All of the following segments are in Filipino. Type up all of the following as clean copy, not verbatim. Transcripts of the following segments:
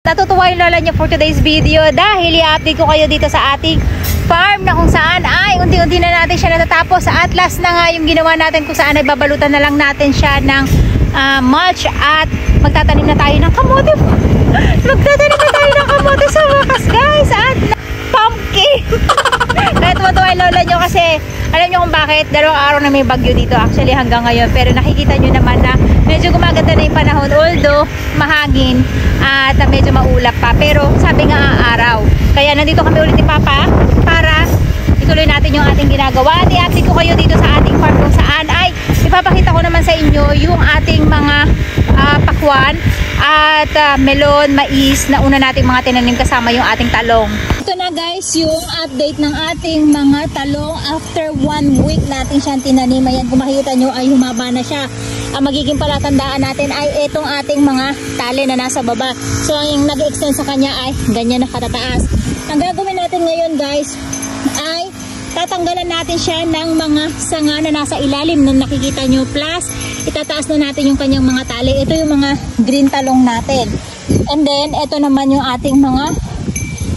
natutuwa yung lola niya for today's video dahil i-update ko kayo dito sa ating farm na kung saan ay unti-unti na natin siya natatapos. At last na nga yung ginawa natin kung saan ay babalutan na lang natin siya ng mulch at magtatanim na tayo ng kamote. Magtatanim na tayo ng kamote sa wakas, guys, at pumpkin. Kaya tuwa-tuwa yung lola nyo kasi alam nyo kung bakit, 2 araw na may bagyo dito actually hanggang ngayon, pero nakikita nyo naman na medyo gumaganda na yung panahon, although mahangin at medyo maulap pa, pero sabi nga araw. Kaya nandito kami ulit ni Papa para ituloy natin yung ating ginagawa. At i-update ko kayo dito sa ating farm kung saan ay ipapakita ko naman sa inyo yung ating mga pakwan at melon, mais na una nating mga tinanim kasama yung ating talong. Ito na guys yung update ng ating mga talong after 1 week natin siyang tinanim. Ayan, kung makikita nyo ay humaba na siya. Ang magiging palatandaan natin ay itong ating mga tali na nasa baba. So ang nag-extend sa kanya ay ganyan na katataas. Ang gagawin natin ngayon guys ay tatanggalan natin siya ng mga sanga na nasa ilalim na nakikita nyo, plus itataas na natin yung kanyang mga tali. Ito yung mga green talong natin, and then ito naman yung ating mga,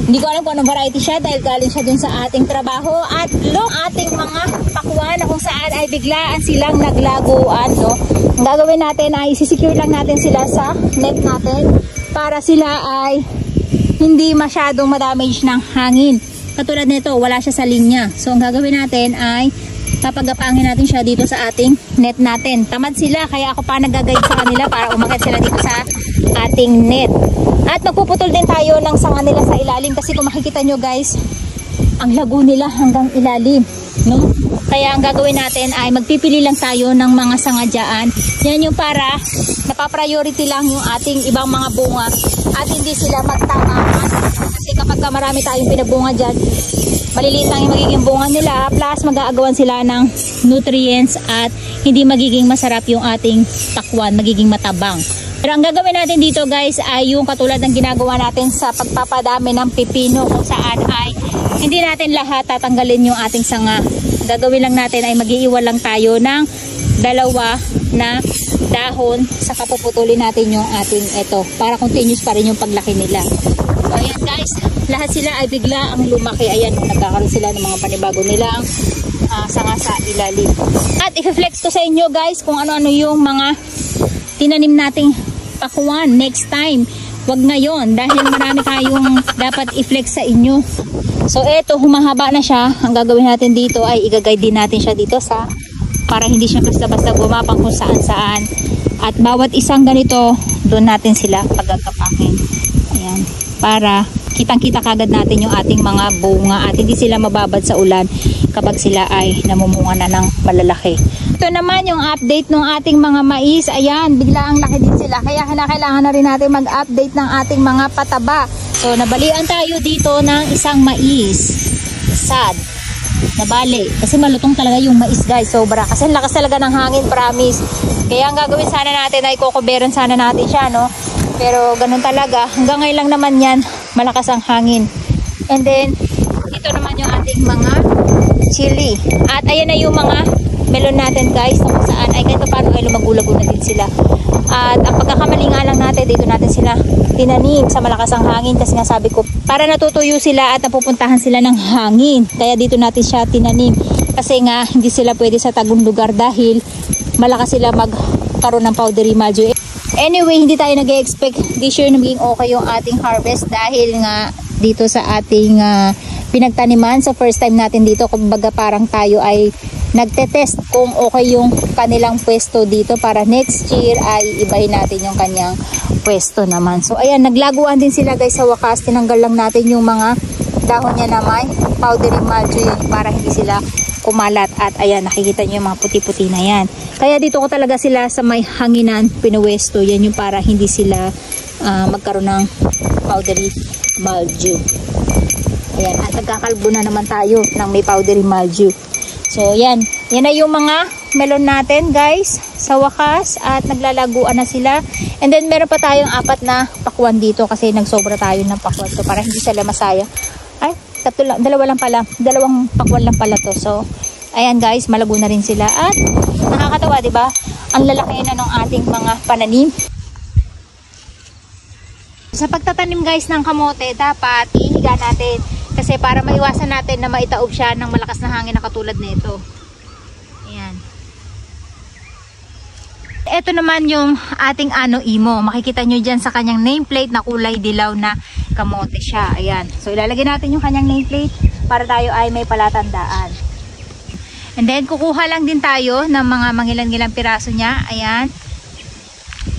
hindi ko alam kung anong variety siya dahil galing siya dun sa ating trabaho, at yung ating mga pakwan na kung saan ay biglaan silang naglaguan, no? Ang gagawin natin ay isisecure lang natin sila sa net natin para sila ay hindi masyadong madamage ng hangin. Katulad nito, wala siya sa linya. So ang gagawin natin ay papagapangin natin siya dito sa ating net natin. Tamad sila, kaya ako pa nag-guide sa kanila para umakyat sila dito sa ating net. At magpuputol din tayo ng sanga nila sa ilalim kasi kung makikita nyo guys, ang lago nila hanggang ilalim, no? Kaya ang gagawin natin ay magpipili lang tayo ng mga sanga dyan. Yan yung para napapriority lang yung ating ibang mga bunga at hindi sila magtamaan. Kasi kapag marami tayong pinabunga dyan, maliliit lang yung magiging bunga nila, plus mag-aagawan sila ng nutrients at hindi magiging masarap yung ating takwan, magiging matabang. Pero ang gagawin natin dito guys ay yung katulad ng ginagawa natin sa pagpapadami ng pipino kung saan ay hindi natin lahat tatanggalin yung ating sanga. Gagawin lang natin ay mag-iiwan lang tayo ng 2 na dahon, saka puputulin natin yung ating ito para continuous pa rin yung paglaki nila. So ayan guys, lahat sila ay bigla ang lumaki. Ayan, nagkakaroon sila ng mga panibago nilang sanga sa ilalim. At i-flex ko sa inyo guys kung ano-ano yung mga tinanim nating pakwan next time. Wag ngayon dahil marami tayong dapat i-flex sa inyo. So eto, humahaba na siya. Ang gagawin natin dito ay i-guide din natin siya dito sa para hindi siya basta-basta gumapang kung saan-saan. At bawat isang ganito, doon natin sila pagkakapakin. Ayan, para kitang-kita kagad natin yung ating mga bunga at hindi sila mababad sa ulan kapag sila ay namumunga na ng malalaki. Ito naman yung update ng ating mga mais. Ayan, bigla ang laki din sila. Kaya kailangan na rin natin mag-update ng ating mga pataba. So, nabalian tayo dito ng isang mais. Sad. Nabali. Kasi malutong talaga yung mais guys. Sobra. Kasi lakas talaga ng hangin, promise. Kaya ang gagawin sana natin ay kukuberan sana natin siya, no? Pero ganun talaga. Hanggang ngayon lang naman yan, malakas ang hangin. And then, ito naman yung ating mga chili. At ayan na yung mga melon natin guys, na kung saan ay kahit paano ay lumagulago na din sila. At ang pagkakamali nga lang natin, dito natin sila tinanim sa malakas ang hangin kasi nga sabi ko, para natutuyo sila at napupuntahan sila ng hangin. Kaya dito natin siya tinanim. Kasi nga hindi sila pwede sa tagong lugar dahil malakas sila magkaroon ng powdery mildew. Anyway, hindi tayo nag-expect this year na maging okay yung ating harvest dahil nga dito sa ating pinagtaniman. Sa first time natin dito, kumbaga parang tayo ay nagtetest kung okay yung kanilang pwesto dito para next year ay ibahin natin yung kanyang pwesto naman. So ayan, naglaguan din sila guys sa wakas. Tinanggal lang natin yung mga dahon niya na may powdery mildew para hindi sila kumalat. At ayan, nakikita nyo yung mga puti-puti na yan. Kaya dito ko talaga sila sa may hanginan pinuwesto. Yan yung para hindi sila magkaroon ng powdery mildew. Ayan, at nagkakalbo na naman tayo ng may powdery mildew. So yan, yan na yung mga melon natin guys sa wakas at naglalaguan na sila. And then meron pa tayong 4 na pakwan dito kasi nagsobra tayo ng pakwan. So para hindi sila masaya. Ay, 2 lang pala. 2 pakwan lang pala to. So ayan guys, malago na rin sila at nakakatawa, 'di ba? Ang lalaki na ng ating mga pananim. Sa pagtatanim guys ng kamote, dapat ihiga natin. Kasi para maiwasan natin na maitaob siya ng malakas na hangin na katulad nito. Ayan. Ito naman yung ating imo. Makikita nyo dyan sa kanyang nameplate na kulay dilaw na kamote siya. Ayan. So ilalagay natin yung kanyang nameplate para tayo ay may palatandaan. And then kukuha lang din tayo ng mga mangilan-ngilang piraso niya. Ayan.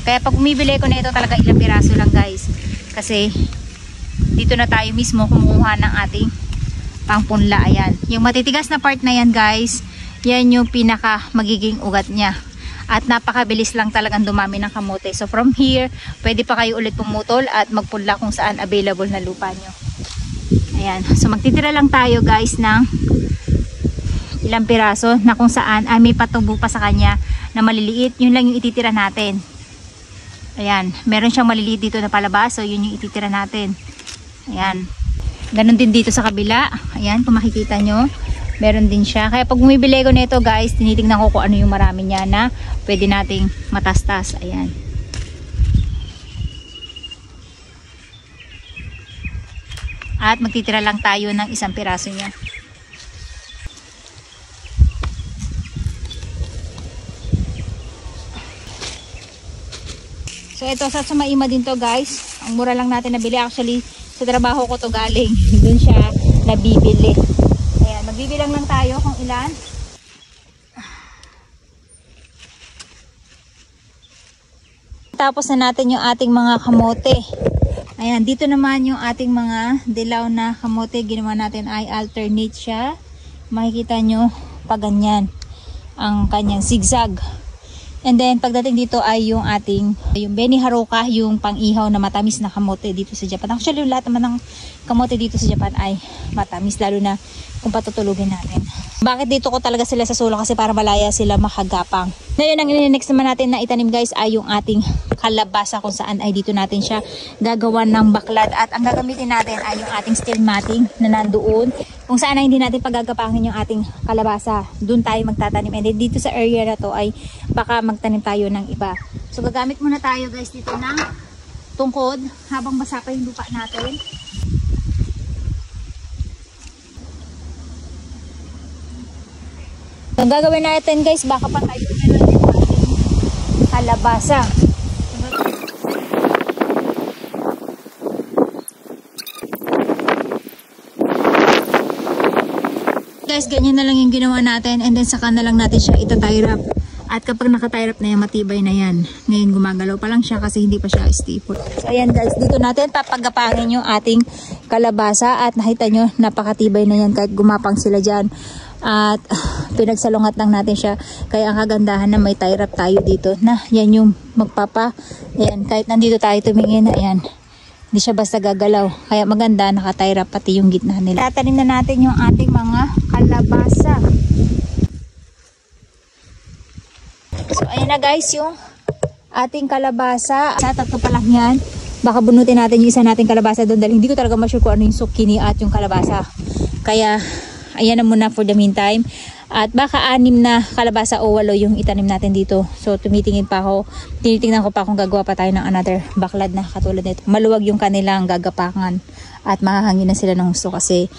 Kaya pag bumibili ko na ito talaga ilang piraso lang guys. Kasi dito na tayo mismo kumuha ng ating pangpunla. Ayan. Yung matitigas na part na yan guys, yan yung pinaka magiging ugat niya. At napakabilis lang talagang dumami ng kamote. So from here, pwede pa kayo ulit pumutol at magpunla kung saan available na lupa nyo. Ayan. So magtitira lang tayo guys ng ilang piraso na kung saan ay may patubo pa sa kanya na maliliit. Yun lang yung ititira natin. Ayan, meron siyang maliliit dito na palabas, so yun yung ititira natin. Ayan, ganun din dito sa kabila. Ayan, kung makikita nyo, meron din siya. Kaya pag bumibili ko nito guys, tinitingnan ko kung ano yung marami niya na pwede nating matastas. Ayan. At magtitira lang tayo ng isang piraso niya. So ito sa Sumaima din to guys. Ang mura lang natin nabili. Actually sa trabaho ko to galing. Doon siya nabibili. Ayan, magbibilang lang tayo kung ilan. Tapos na natin yung ating mga kamote. Ayan, dito naman yung ating mga dilaw na kamote. Ginawa natin ay alternate siya. Makikita nyo pa ganyan ang kanyang zigzag. And then pagdating dito ay yung ating yung Beni Haruka, yung pang-ihaw na matamis na kamote dito sa Japan. Actually lahat naman ng kamote dito sa Japan ay matamis, lalo na kung patutulugin natin. Bakit dito ko talaga sila sa sulo? Kasi para malaya sila makagapang. Ngayon ang next naman natin na itanim guys ay yung ating kalabasa, kung saan ay dito natin siya gagawan ng baklad. At ang gagamitin natin ay yung ating steel matting na nandoon. Kung saan ay hindi natin pagagapangin yung ating kalabasa, doon tayo magtatanim. And then dito sa area na to ay baka magtanim tayo ng iba. So gagamit muna tayo guys dito ng tungkod habang basa pa yung lupa natin. Ang gagawin natin guys, baka pa tayo meron yung ating kalabasa. Guys, ganyan na lang yung ginawa natin, and then saka na lang natin siya ita-tie wrap. At kapag naka-tie wrap na yan, matibay na yan. Ngayon gumagalaw pa lang siya kasi hindi pa siya staple. So ayan guys, dito natin papagapangin yung ating kalabasa at nakita nyo, napakatibay na yan kahit gumapang sila dyan. At pinagsalungat lang natin siya. Kaya ang kagandahan na may tie wrap tayo dito na yan yung ayan, kahit nandito tayo tumingin, ayan, hindi siya basta gagalaw. Kaya maganda, naka-tie wrap pati yung gitna nila. Tatanim na natin yung ating mga kalabasa. So ayan na guys yung ating kalabasa. Sa tatlo pa lang yan. Baka bunutin natin yung isa nating kalabasa doon dahil hindi ko talaga ma-sure kung ano yung zucchini at yung kalabasa. Kaya ayan na muna for the meantime. At baka 6 na kalabasa o 8 yung itanim natin dito. So tumitingin pa ako. Tinitingnan ko pa kung gagawa pa tayo ng another baklad na katulad nito. Maluwag yung kanilang gagapakan. At mahahangin na sila ng gusto kasi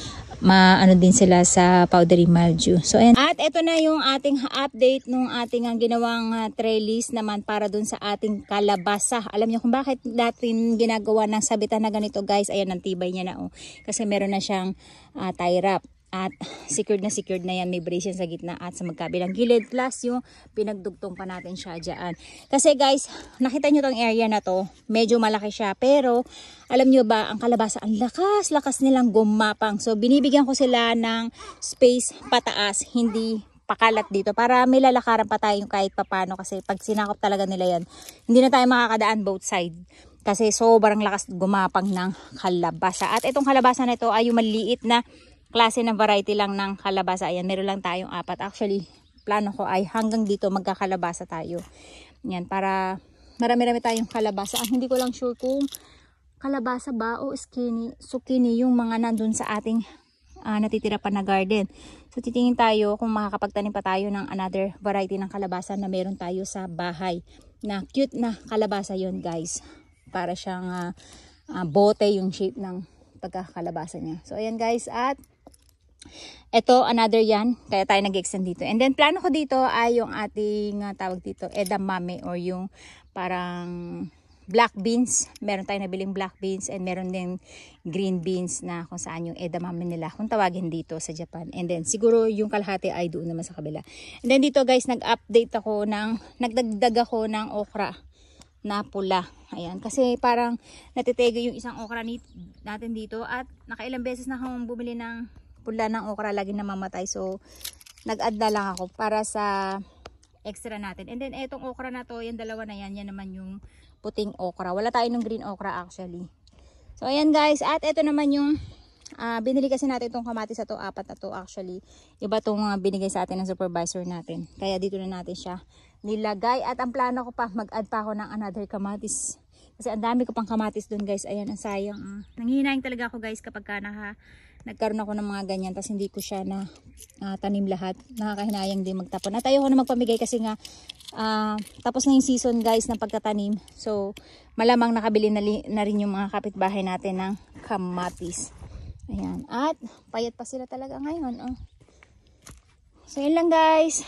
maano din sila sa powdery mildew. So ayan. At ito na yung ating update nung ating ginawang trellis naman para dun sa ating kalabasa. Alam niyo kung bakit natin ginagawa ng sabitan na ganito guys? Ayan, ang tibay niya na oh. Kasi meron na siyang tie wrap. At secured na yan, may brace yan sa gitna at sa magkabilang gilid, plus yung pinagdugtong pa natin siya dyan. Kasi guys, nakita nyo tong area na to, medyo malaki siya, pero alam nyo ba, ang kalabasa, ang lakas nilang gumapang. So binibigyan ko sila ng space pataas, hindi pakalat dito, para may lalakaran pa tayo kahit papano. Kasi pag sinakop talaga nila yan, hindi na tayo makakadaan both side. Kasi sobrang lakas gumapang ng kalabasa. At itong kalabasa na ito ay yung maliit na klase ng variety lang ng kalabasa. Ayan, meron lang tayong 4. Actually, plano ko ay hanggang dito magkakalabasa tayo. Yan, para marami-rami tayong kalabasa. Ang hindi ko lang sure kung kalabasa ba o zucchini yung mga nandun sa ating natitira pa na garden. So, titingin tayo kung makakapagtanim pa tayo ng another variety ng kalabasa na meron tayo sa bahay. Na cute na kalabasa yon guys. Para siyang bote yung shape ng pagkakalabasa niya. So ayan guys, at ito another yan, kaya tayo nag-extend dito. And then plano ko dito ay yung ating tawag dito edamame, or yung parang black beans. Meron tayong nabiling black beans, and meron din green beans na kung saan yung edamame nila kung tawagin dito sa Japan. And then siguro yung kalahati ay doon naman sa kabila. And then dito guys, nagdagdag ako ng okra na pula. Ayan, kasi parang natitego yung isang okra natin dito, at nakailang beses na akong bumili ng pula ng okra, lagi namamatay. So nag-add na lang ako para sa extra natin. And then etong okra na to, yung dalawa na yan naman yung puting okra. Wala tayo ng green okra actually. So ayan guys, at ito naman yung binili kasi natin itong kamatis na to, 4 na to actually. Iba itong binigay sa atin ng supervisor natin. Kaya dito na natin siya nilagay. At ang plano ko pa, mag-add pa ako ng another kamatis. Kasi ang dami ko pang kamatis dun guys. Ayan, ang sayang. Nanghihinayang talaga ako guys kapag nagkaroon ako ng mga ganyan, tapos hindi ko siya na tanim lahat. Nakakahinayang din magtapon. At ayoko na magpamigay kasi nga tapos na yung season guys ng pagtatanim. So malamang nakabili na rin yung mga kapitbahay natin ng kamatis. Ayan. At payat pa sila talaga ngayon. So yun lang guys.